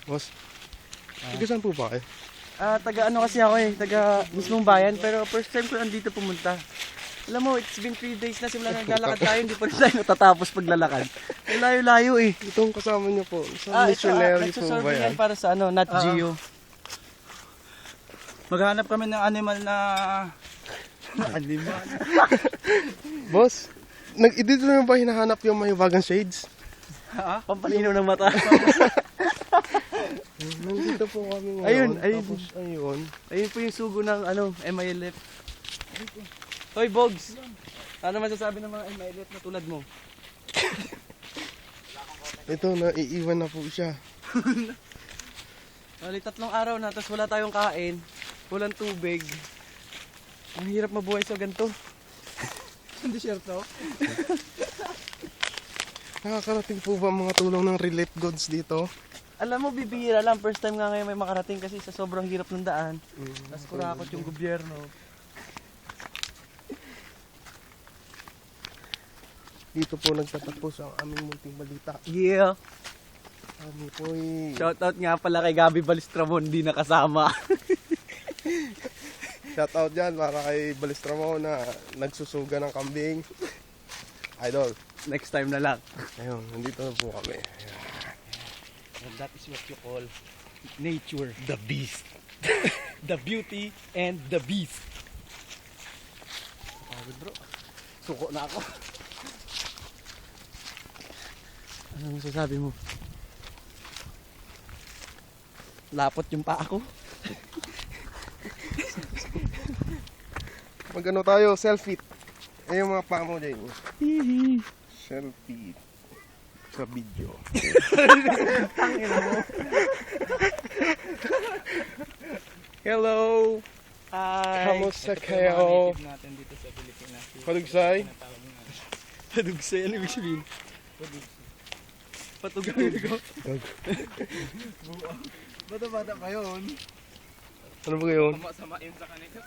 Boss, taga saan po ba kayo? Taga ano kasi ako taga mismong bayan, pero first time ko andito pumunta. Alam mo, it's been 3 days na simula naglalakad tayo, hindi pa rin tayo natatapos paglalakad. Ang layo-layo eh. Itong kasama niyo po, sa missionary po ba nagsasurvey yan? yan para sa Nat Geo. Maghanap kami ng animal na... animal? Boss, dito na ba hinahanap yung may wagang shades? Pampalinaw ng mata. Nandito po kami ngayon. Ayun. Tapos ayun. Ayun po yung sugo ng MILF. Hoy, Bogs! Ano masasabi ng mga MILF na tulad mo? Ito, naiiwan na po siya. Bali, 3 araw na, tapos wala tayong kain, walang tubig. Ang hirap mabuhay sa ganito. Hindi siyerto? Nakakarating po ba mga tulong ng relief goods dito? Alam mo, bibihira lang. First time nga ngayon may makarating kasi sa sobrang hirap ng daan. Tapos kurakot yung gobyerno. Dito po nagtatapos ang aming munting balita. Yeah! Kami po'y... Shoutout nga pala kay Gabi Balistramon, di nakasama. Shoutout dyan para kay Balistramon na nagsusuga ng kambing. Idol. Next time na lang. Ayun, nandito na po kami. And that is what you call nature, the beast. The beauty and the beast. Pagod bro. Suko na ako. Ano masasabi mo? Lapot yung paa ko. Magano tayo, selfie. Eh yung mga paa mo dyan. Selfie. Sa video. Hello! Hi! Kamusta kayo? natin dito sa Pilipinas. Palugsay? Padugsay, ano ibig sabihin? Patugang ko. Bata-bata pa yun. Ano ba yun? Sama yun sa kanila.